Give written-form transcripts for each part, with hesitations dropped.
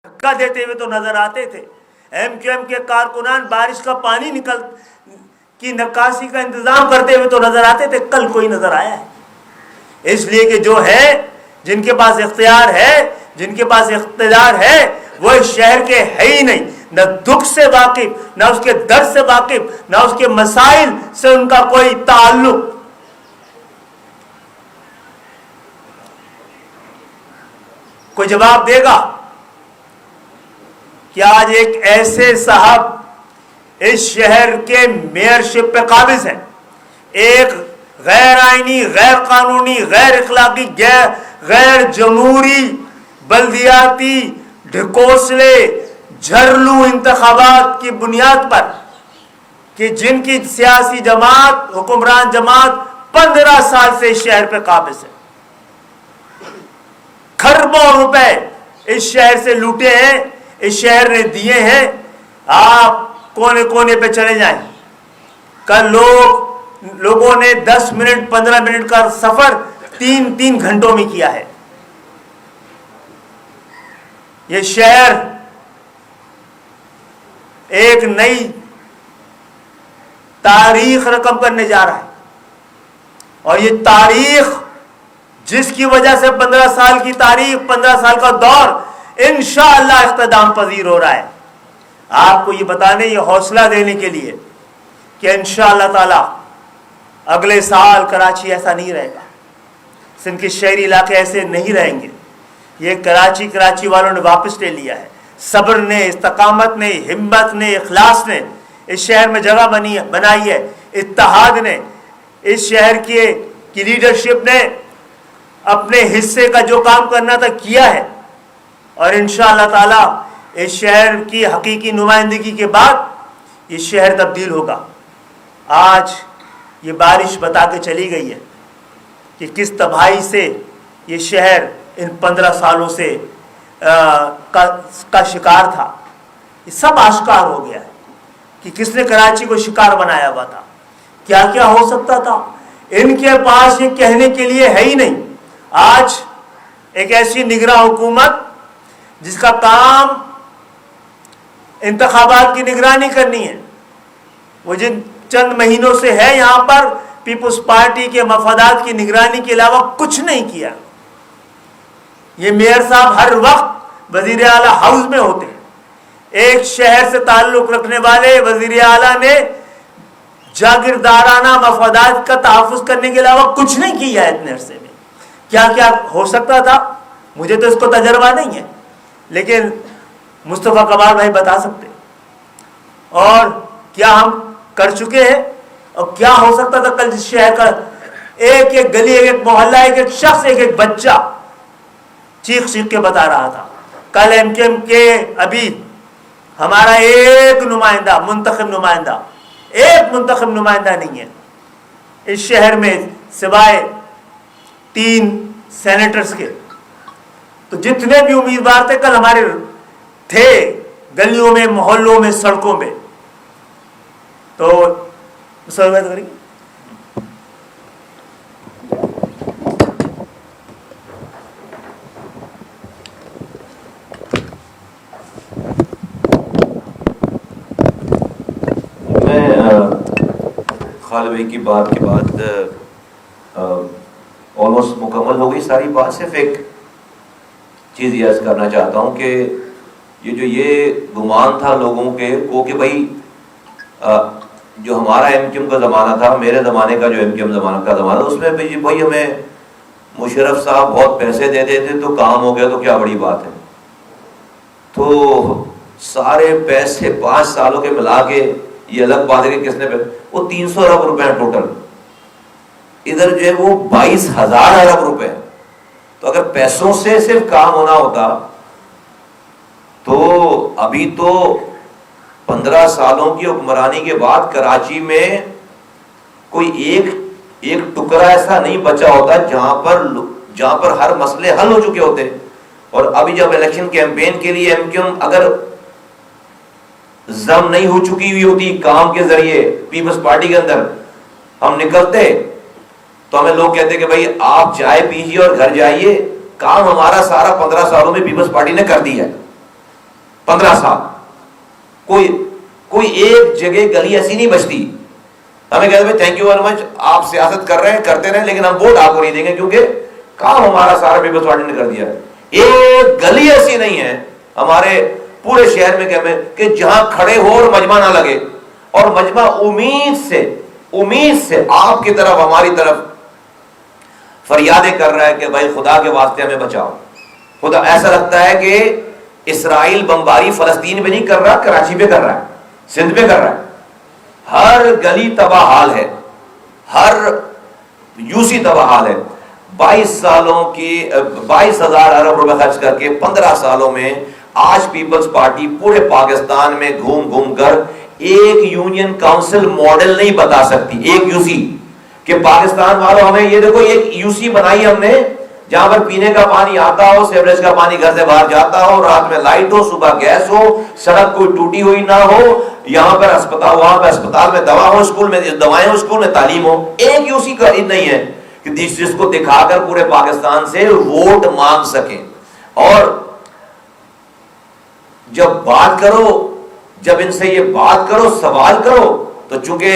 دھکا دیتے ہوئے تو نظر آتے تھے. ایم کیو ایم کے کارکنان بارش کا پانی نکل کی نکاسی کا انتظام کرتے ہوئے تو نظر آتے تھے. کل کوئی نظر آیا ہے؟ اس لیے کہ جو ہے جن کے پاس اختیار ہے، جن کے پاس اقتدار ہے، وہ اس شہر کے ہے ہی نہیں. نہ دکھ سے واقف، نہ اس کے درد سے واقف، نہ اس کے مسائل سے ان کا کوئی تعلق. کوئی جواب دے گا کہ آج ایک ایسے صاحب اس شہر کے میئرشپ پہ قابض ہیں، ایک غیر آئینی، غیر قانونی، غیر اخلاقی، غیر جمہوری بلدیاتی ڈھکوسلے جھرلو انتخابات کی بنیاد پر، کہ جن کی سیاسی جماعت، حکمران جماعت 15 سال سے اس شہر پہ قابض ہے. کھربوں روپے اس شہر سے لوٹے ہیں، اس شہر نے دیے ہیں. آپ کونے کونے پہ چلے جائیں. کل لوگوں نے 10 منٹ 15 منٹ کا سفر 3 گھنٹوں میں کیا ہے. یہ شہر ایک نئی تاریخ رقم کرنے جا رہا ہے، اور یہ تاریخ جس کی وجہ سے 15 سال کی تاریخ، 15 سال کا دور انشاءاللہ اختتام پذیر ہو رہا ہے. آپ کو یہ بتانے، یہ حوصلہ دینے کے لیے کہ انشاءاللہ تعالی اگلے سال کراچی ایسا نہیں رہے گا، سندھ کے شہری علاقے ایسے نہیں رہیں گے. یہ کراچی والوں نے واپس لے لیا ہے. صبر نے، استقامت نے، ہمت نے، اخلاص نے اس شہر میں جگہ بنائی ہے. اتحاد نے، اس شہر کی لیڈرشپ نے اپنے حصے کا جو کام کرنا تھا کیا ہے. اور انشاءاللہ تعالی اس شہر کی حقیقی نمائندگی کے بعد یہ شہر تبدیل ہوگا. آج یہ بارش بتا کے چلی گئی ہے کہ کس تباہی سے یہ شہر ان 15 سالوں سے کا شکار تھا. یہ سب آشکار ہو گیا ہے کہ کس نے کراچی کو شکار بنایا ہوا تھا، کیا کیا ہو سکتا تھا. ان کے پاس یہ کہنے کے لیے ہے ہی نہیں. آج ایک ایسی نگراں حکومت جس کا کام انتخابات کی نگرانی کرنی ہے، وہ جن چند مہینوں سے ہے یہاں پر، پیپلز پارٹی کے مفادات کی نگرانی کے علاوہ کچھ نہیں کیا. یہ میئر صاحب ہر وقت وزیر اعلیٰ ہاؤس میں ہوتے ہیں. ایک شہر سے تعلق رکھنے والے وزیر اعلیٰ نے جاگیردارانہ مفادات کا تحفظ کرنے کے علاوہ کچھ نہیں کیا ہے اتنے عرصے میں. کیا کیا ہو سکتا تھا مجھے تو اس کو تجربہ نہیں ہے، لیکن مصطفیٰ کمال بھائی بتا سکتے. اور کیا ہم کر چکے ہیں، اور کیا ہو سکتا تھا. کل جس شہر کا ایک ایک گلی، ایک ایک محلہ، ایک ایک شخص، ایک ایک بچہ چیخ چیخ کے بتا رہا تھا. کل ایم کیو ایم کے ابھی ہمارا ایک نمائندہ، منتخب نمائندہ، ایک منتخب نمائندہ نہیں ہے اس شہر میں سوائے 3 سینیٹرز کے. تو جتنے بھی امیدوار تھے کل ہمارے تھے گلیوں میں، محلوں میں، سڑکوں میں. تو سروت کریں گے. خالد بھائی کی بات کے بعد آلموسٹ مکمل ہو گئی ساری بات. صرف ایک چیز یہ عرض کرنا چاہتا ہوں کہ یہ گمان تھا لوگوں کو کہ بھائی جو ہمارا ایم کیو ایم کا زمانہ تھا، میرے زمانے کا جو ایم کیو ایم زمانہ کا زمانہ، اس میں بھائی ہمیں مشرف صاحب بہت پیسے دیتے تھے تو کام ہو گیا تو کیا بڑی بات ہے. تو سارے پیسے 5 سالوں کے ملا کے یہ الگ بات ہے کہ کس نے وہ 300 ارب روپے ٹوٹل، ادھر جو ہے وہ 22,000 ارب روپے. تو اگر پیسوں سے صرف کام ہونا ہوتا تو ابھی تو 15 سالوں کی حکمرانی کے بعد کراچی میں کوئی ایک ٹکڑا ایسا نہیں بچا ہوتا جہاں پر ہر مسئلے حل ہو چکے ہوتے. اور ابھی جب الیکشن کیمپین کے لیے ایم کیو ایم اگر ضم نہیں ہو چکی ہوئی ہوتی کام کے ذریعے پیپلز پارٹی کے اندر، ہم نکلتے تو ہمیں لوگ کہتے کہ بھائی آپ چائے پیجیے اور گھر جائیے، کام ہمارا سارا 15 سالوں میں پیپلز پارٹی نے کر دیا ہے. 15 سال کوئی ایک جگہ گلی ایسی نہیں بچتی. ہمیں کہتے ہیں تھینک یو ویری مچ, آپ سیاست کر رہے ہیں کرتے رہے, لیکن ہم ووٹ آپ کو نہیں دیں گے کیونکہ کام ہمارا سارا پیپلز پارٹی نے کر دیا ہے. ایک گلی ایسی نہیں ہے ہمارے پورے شہر میں کہ جہاں کھڑے ہو اور مجمع نہ لگے, اور مجمع امید سے آپ کی طرف ہماری طرف فریادیں کر رہا ہے کہ بھائی خدا کے واسطے ہمیں بچاؤ. خدا, ایسا لگتا ہے کہ اسرائیل بمباری فلسطین پہ نہیں کر رہا, کراچی پہ کر رہا ہے, سندھ پہ کر رہا ہے. ہر گلی تباہ حال ہے, ہر یوسی تباہ حال ہے. 22,000 ارب روپے خرچ کر کے 15 سالوں میں آج پیپلز پارٹی پورے پاکستان میں گھوم کر ایک یونین کاؤنسل ماڈل نہیں بتا سکتی. ایک یوسی کہ پاکستان والوں ہمیں یہ دیکھو ایک یوسی بنائی ہم نے جہاں پر پینے کا پانی آتا ہو, سیوریج کا پانی گھر سے باہر جاتا ہو, رات میں لائٹ ہو, صبح گیس ہو, سڑک کوئی ٹوٹی ہوئی نہ ہو, یہاں پر اسپتال, وہاں پہ اسپتال میں دوا ہو, اسکول میں دوائیں ہو, اسکول میں تعلیم ہو. ایک یوسی کا نہیں ہے کہ جس کو دکھا کر پورے پاکستان سے ووٹ مانگ سکیں. اور جب ان سے یہ بات کرو, سوال کرو, تو چونکہ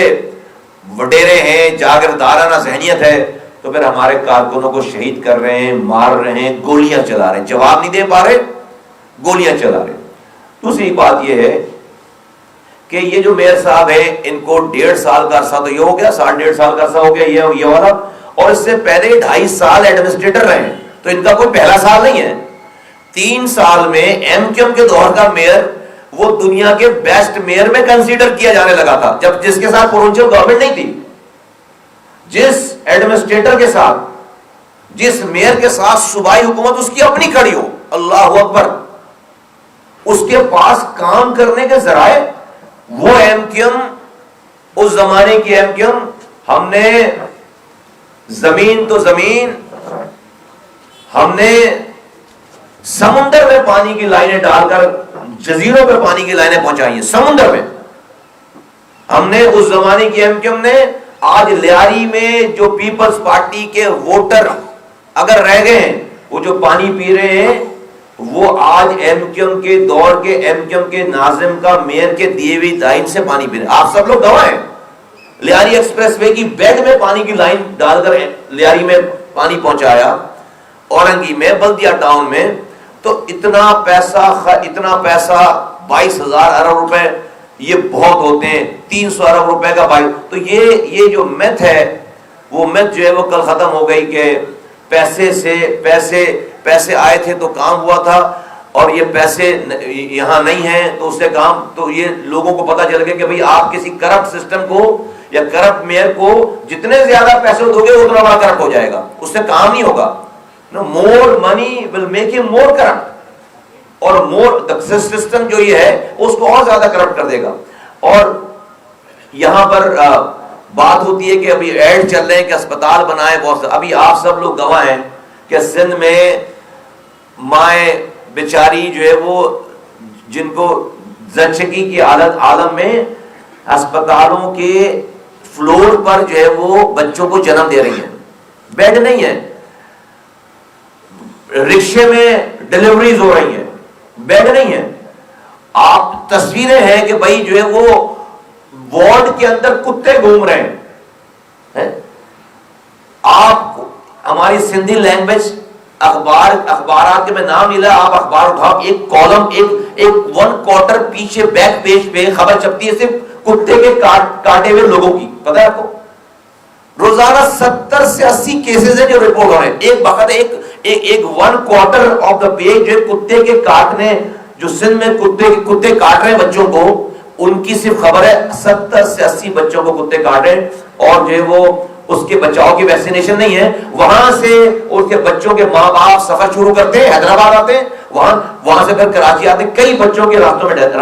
وڈیرے ہیں, جاگیردارانہ ذہنیت ہے, تو پھر ہمارے کارکنوں کو شہید کر رہے ہیں, مار رہے ہیں, گولیاں چلا رہے ہیں, جواب نہیں دے پا رہے, گولیاں چلا رہے ہیں. دوسری بات یہ ہے کہ یہ جو میئر صاحب ہیں ان کو 1.5 سال کا عرصہ تو یہ ہو گیا, 1.5 سال کا عرصہ ہو گیا یہ والا, اور اس سے پہلے 2.5 سال ایڈمنسٹریٹر رہے ہیں, تو ان کا کوئی پہلا سال نہیں ہے. 3 سال میں ایم کیو ایم کے دور کا میئر وہ دنیا کے بیسٹ میئر میں کنسیڈر کیا جانے لگا تھا, جب جس کے ساتھ پروونشل گورنمنٹ نہیں تھی. جس ایڈمنسٹریٹر کے ساتھ, جس میئر کے ساتھ صوبائی حکومت اس کی اپنی کھڑی ہو, اللہ اکبر, اس کے پاس کام کرنے کے ذرائع, وہ ایم کیو ایم, اس زمانے کی ایم کیو ایم, ہم نے زمین تو زمین, ہم نے سمندر میں پانی کی لائنیں ڈال کر جزیروں پہ پانی کی لائنیں پہنچائی ہیں, سمندر میں. ہم نے اس زمانے کی ایم کیو ایم نے آج لیاری میں جو پیپلز پارٹی کے ووٹر اگر رہ گئے ہیں, وہ جو پانی پی رہے ہیں وہ آج ایم کیو ایم کے دور کے ایم کیو ایم کے ناظم کا میئر کے دیے ہوئی لائن سے پانی پی رہے ہیں. آپ سب لوگ گواہ ہیں. لیاری ایکسپریس وے کی بیڈ میں پانی کی لائن ڈال کر لیاری میں پانی پہنچایا, اورنگی میں, بلدیہ ٹاؤن میں. تو اتنا پیسہ 22,000 ارب روپے یہ بہت ہوتے ہیں. 300 ارب روپے کا بھائی, تو یہ جو میتھ ہے وہ میتھ جو ہے وہ کل ختم ہو گئی کہ پیسے آئے تھے تو کام ہوا تھا, اور یہ پیسے یہاں نہیں ہیں تو اس سے کام, تو یہ لوگوں کو پتا چل گیا کہ بھئی آپ کسی کرپٹ سسٹم کو یا کرپٹ میئر کو جتنے زیادہ پیسے دو گے اتنا بڑا کرپٹ ہو جائے گا, اس سے کام نہیں ہوگا. مور منی ول میک ہم مور کرپٹ, اور مور سسٹم جو یہ ہے اس کو اور زیادہ کرپٹ کر دے گا. اور یہاں پر بات ہوتی ہے کہ ابھی ایڈ چل رہے ہیں کہ اسپتال بنائے بہت سے. ابھی آپ سب لوگ گواہ ہیں کہ سندھ میں مائیں بیچاری جو ہے وہ جن کو زچگی کی عالم میں اسپتالوں کے فلور پر جو ہے وہ بچوں کو جنم دے رہی ہیں, بیڈ نہیں ہے, رکشے میں ڈیلیوریز ہو رہی ہیں, بیڈ نہیں ہے. آپ تصویریں ہیں کہ بھائی جو ہے وہ وارڈ کے اندر کتے گھوم رہے ہیں. آپ ہماری سندھی لینگویج اخبارات کے میں نام نہیں لا, آپ اخبار اٹھاؤ, ایک کالم, ایک 1 کوارٹر پیچھے بیک پیج پہ خبر چھپتی ہے صرف کتے کے کاٹے ہوئے لوگوں کی. پتہ ہے آپ کو روزانہ 70 سے 80 کیسز ہیں جو رپورٹ ہو رہے ہیں. ایک بخت ایک 1 کوارٹر آف دا پیج جو کتے کے کاٹنے, جو سندھ میں کتے کاٹ رہے ہیں بچوں کو, ان کی صرف خبر ہے 70 سے 80 بچوں کو کتے کاٹے, اور جو ہے وہ اس کے بچاؤ کی ویکسینیشن نہیں ہے. وہاں سے اس کے بچوں کے ماں باپ سفر شروع کرتے ہیں, حیدرآباد آتے ہیں, وہاں سے پھر کراچی آتے ہیں, کئی بچوں کے راستے میں ڈیتھ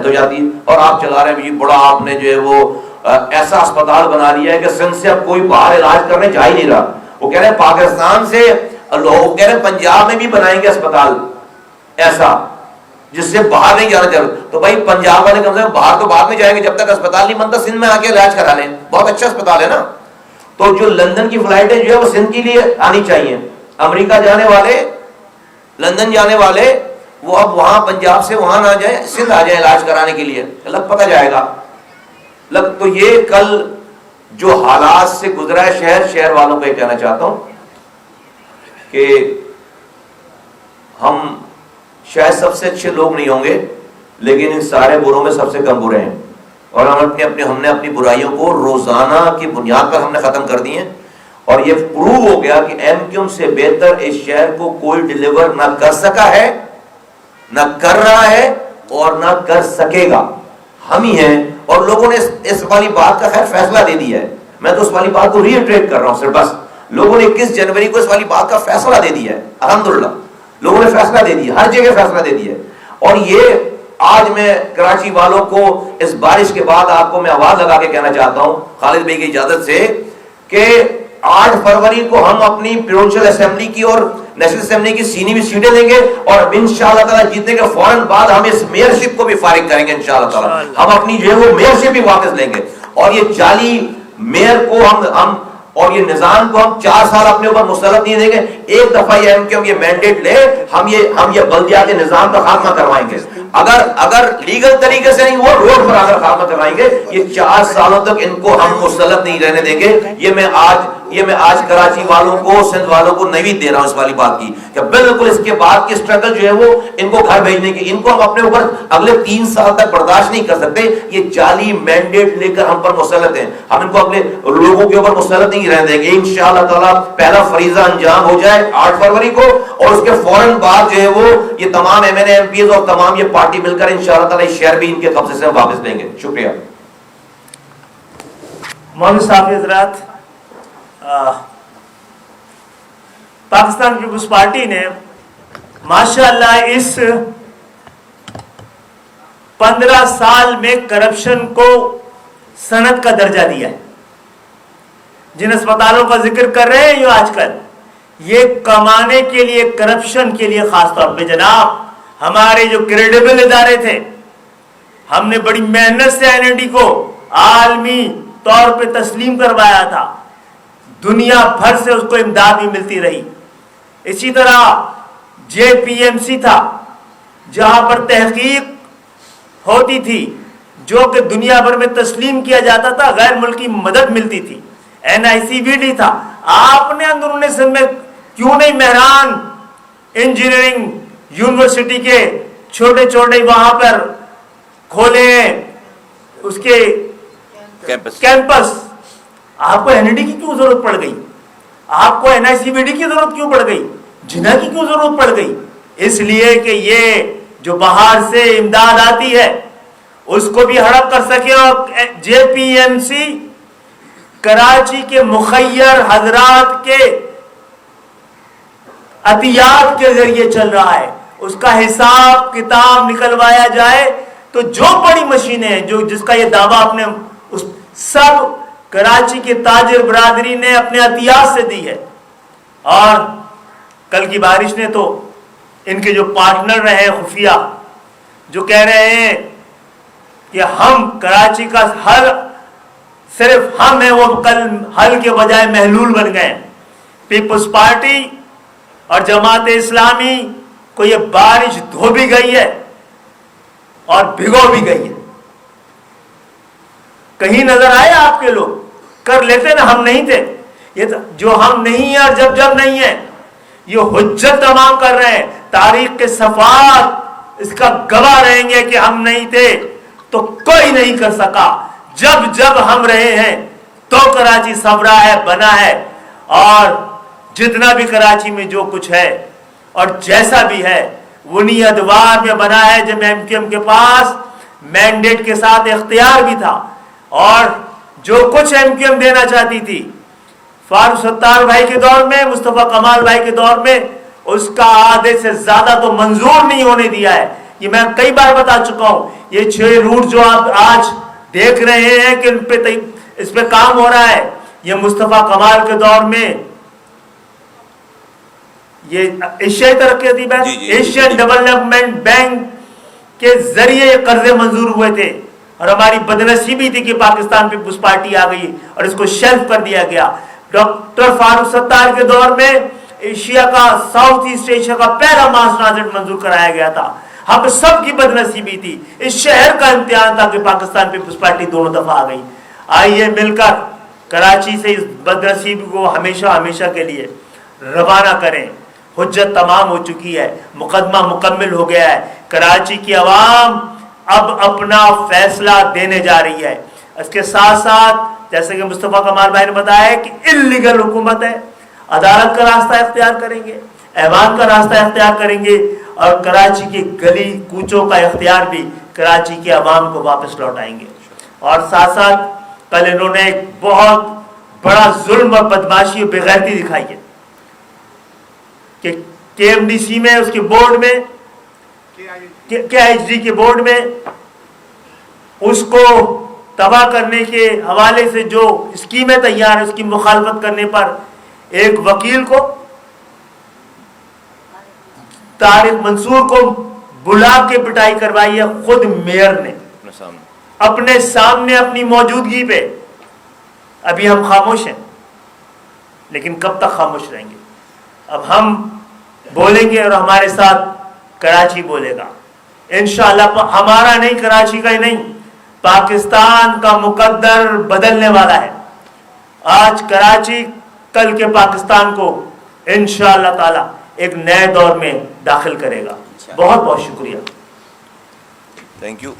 ہو جاتی ہے. اور آپ چلا رہے ہیں بڑا, آپ نے جو ہے وہ ایسا اسپتال بنا لیا ہے کہ سندھ سے اب کوئی باہر علاج کرنے جا ہی نہیں رہا. وہ کہہ رہے ہیں پاکستان سے لوگ کہہ رہے ہیں پنجاب میں بھی بنائیں گے اسپتال ایسا جس سے باہر نہیں جانا چاہیے. تو بھائی پنجاب والے کم سے کم باہر تو بعد میں جائیں گے, جب تک اسپتال نہیں بنتا سندھ میں آ کے علاج کرا لیں, بہت اچھا اسپتال ہے نا. تو جو لندن کی فلائٹیں جو ہے وہ سندھ کے لیے آنی چاہیے. امریکہ جانے والے, لندن جانے والے وہ اب وہاں پنجاب سے وہاں نہ جائیں، سندھ آ جائیں علاج کرانے کے لیے، لگ پتہ جائے گا لگ. تو یہ کل جو حالات سے گزرا ہے شہر والوں کو یہ کہنا چاہتا ہوں کہ ہم شاید سب سے اچھے لوگ نہیں ہوں گے، لیکن ان سارے بروں میں سب سے کم برے ہیں، اور ہم نے اپنی برائیوں کو روزانہ کی بنیاد پر ہم نے ختم کر دی ہیں. اور یہ پروو ہو گیا کہ ایم کیو ایم سے بہتر اس شہر کو کوئی ڈیلیور نہ کر سکا ہے، نہ کر رہا ہے، اور نہ کر سکے گا. ہم ہی ہیں. اور لوگوں نے اس والی بات کا خیر فیصلہ دے دیا ہے. میں تو اس والی بات کو ری ایٹریٹ کر رہا ہوں صرف بس. لوگوں نے 21 جنوری کو اس والی بات کا فیصلہ دے دیا ہے. الحمدللہ لوگوں نے فیصلہ دے دیا، ہر جگہ فیصلہ دے دیا ہے. اور یہ آج میں کراچی والوں کو اس بارش کے بعد آپ کو میں آواز لگا کے کہنا چاہتا ہوں خالد بھائی کی اجازت سے کہ 8 فروری کو ہم اپنی پروونشل اسمبلی کی اور نیشنل اسمبلی کی سینی سیٹیں دیں گے، اور انشاءاللہ تعالی جیتنے کے فوراً بعد ہم اس میئرشپ کو بھی فارغ کریں گے انشاءاللہ تعالی. ہم اپنی جو ہے وہ میئرشپ بھی واپس لیں گے، اور یہ جعلی میئر کو ہم اور یہ نظام کو ہم 4 سال اپنے اوپر مسلط نہیں دیں گے. ایک دفعہ یہ ایم کیو ایم یہ مینڈیٹ لے، ہم یہ بلدیاتی نظام کا خاتمہ کروائیں گے. اگر لیگل طریقے سے نہیں، وہ روڈ پر اگر خاتمہ کروائیں گے. یہ 4 سالوں تک ان کو ہم مسلط نہیں رہنے دیں گے. یہ میں آج کراچی والوں کو، سندھ والوں کو نوید دے رہا ہوں اس والی بات کی کہ بالکل اس کے بعد کی اسٹرگل جو ہے وہ ان کو گھر بھیجنے کی، ان کو ہم اپنے اوپر اگلے 3 سال تک برداشت نہیں کر سکتے. یہ جعلی مینڈیٹ لے کر ہم پر مسلط ہیں، ہم ان کو اپنے لوگوں کے اوپر مسلط نہیں رہنے دیں گے. انشاءاللہ تعالی پہلا فریضہ انجام ہو جائے 8 فروری کو، اور اس کے فوراً بعد جو ہے وہ یہ تمام M N A M Ps اور تمام یہ پارٹی مل کر انشاءاللہ تعالی شہر بھی ان کے قبضے سے واپس لیں گے. شکریہ. مولوی صاحب حضرات، پاکستان پیپلز پارٹی نے ماشاءاللہ اس 15 سال میں کرپشن کو صنعت کا درجہ دیا ہے. جن اسپتالوں کا ذکر کر رہے ہیں یہ آج کل، یہ کمانے کے لیے، کرپشن کے لیے خاص طور پہ جناب ہمارے جو کریڈیبل ادارے تھے، ہم نے بڑی محنت سے این این ڈی کو عالمی طور پہ تسلیم کروایا تھا، دنیا بھر سے اس کو امداد بھی ملتی رہی. اسی طرح جے پی ایم سی تھا جہاں پر تحقیق ہوتی تھی جو کہ دنیا بھر میں تسلیم کیا جاتا تھا، غیر ملکی مدد ملتی تھی. این آئی سی وی ڈی تھا. آپ نے اندرون سندھ میں کیوں نہیں مہران انجینئرنگ یونیورسٹی کے چھوٹے چھوٹے وہاں پر کھولے اس کے کیمپس؟ آپ کو این ای ڈی کی کیوں ضرورت پڑ گئی؟ آپ کو این آئی سی وی ڈی کی ضرورت کیوں پڑ گئی؟ جنا کی کیوں ضرورت پڑ گئی؟ اس لیے کہ یہ جو باہر سے امداد آتی ہے اس کو بھی ہڑپ کر سکے. اور جے پی ایم سی کراچی کے مخیر حضرات کے عطیات کے ذریعے چل رہا ہے. اس کا حساب کتاب نکلوایا جائے تو جو بڑی مشینیں ہیں جو جس کا یہ دعویٰ اپنے سب کراچی کے تاجر برادری نے اپنے عطیات سے دی ہے. اور کل کی بارش نے تو ان کے جو پارٹنر رہے خفیہ جو کہہ رہے ہیں کہ ہم کراچی کا حل صرف ہم ہیں، وہ کل حل کے بجائے محلول بن گئے. پیپلز پارٹی اور جماعت اسلامی کو یہ بارش دھو بھی گئی ہے اور بھگو بھی گئی ہے. کہیں نظر آئے آپ کے لوگ کر لیتے نا، ہم نہیں تھے. یہ جو ہم نہیں ہیں اور جب نہیں ہیں یہ حجت تمام کر رہے ہیں. تاریخ کے صفحات اس کا گواہ رہیں گے کہ ہم نہیں تھے تو کوئی نہیں کر سکا. جب ہم رہے ہیں تو کراچی سنورا ہے، بنا ہے. اور جتنا بھی کراچی میں جو کچھ ہے اور جیسا بھی ہے انہی ادوار میں بنا ہے جب ایم کیو ایم کے پاس مینڈیٹ کے ساتھ اختیار بھی تھا. اور جو کچھ ایم کیو ایم دینا چاہتی تھی فاروق ستار بھائی کے دور میں، مصطفیٰ کمال بھائی کے دور میں، اس کا آدھے سے زیادہ تو منظور نہیں ہونے دیا ہے. یہ میں کئی بار بتا چکا ہوں. یہ 6 روٹ جو آپ آج دیکھ رہے ہیں کہ اس پہ کام ہو رہا ہے، یہ مصطفیٰ کمال کے دور میں یہ ایشیائی ترقیاتی بینک، ایشین ڈیولپمنٹ بینک کے ذریعے یہ قرضے منظور ہوئے تھے. اور ہماری بدنصیبی تھی کہ پاکستان پیپلز پارٹی آ گئی اور اس کو شیلف کر دیا گیا. ڈاکٹر فاروق ستار کے دور میں ایشیا کا ساؤتھ ایسٹ ایشیا کا پہلا ماس ٹرانزٹ منظور کرایا گیا تھا. ہم سب کی بدنصیبی تھی, اس شہر کا امتحان تھا کہ پاکستان پیپلز پارٹی دونوں دفعہ آ گئی. آئیے مل کر کراچی سے اس بدنصیبی کو ہمیشہ ہمیشہ کے لیے روانہ کریں. حجت تمام ہو چکی ہے, مقدمہ مکمل ہو گیا ہے. کراچی کی عوام اب اپنا فیصلہ دینے جا رہی ہے. اس کے ساتھ ساتھ جیسے کہ مصطفیٰ کمال بھائی نے بتایا کہ انلیگل حکومت ہے, عدالت کا راستہ اختیار کریں گے, ایوان کا راستہ اختیار کریں گے, اور کراچی کی گلی کوچوں کا اختیار بھی کراچی کے عوام کو واپس لوٹائیں گے. اور ساتھ ساتھ کل انہوں نے ایک بہت بڑا ظلم اور بدماشی اور بغیرتی دکھائی ہے کہ کے ایم ڈی سی میں, اس کے بورڈ میں, کے ایچ ڈی کے بورڈ میں اس کو تباہ کرنے کے حوالے سے جو اسکیمیں تیار ہیں اس کی مخالفت کرنے پر ایک وکیل کو, طارق منصور کو بلا کے پٹائی کروائی ہے خود میئر نے اپنے سامنے اپنی موجودگی پہ. ابھی ہم خاموش ہیں, لیکن کب تک خاموش رہیں گے؟ اب ہم بولیں گے اور ہمارے ساتھ کراچی بولے گا انشاءاللہ. ہمارا نہیں, کراچی کا ہی نہیں, پاکستان کا مقدر بدلنے والا ہے. آج کراچی کل کے پاکستان کو انشاءاللہ تعالی ایک نئے دور میں داخل کرے گا. بہت بہت شکریہ. Thank you.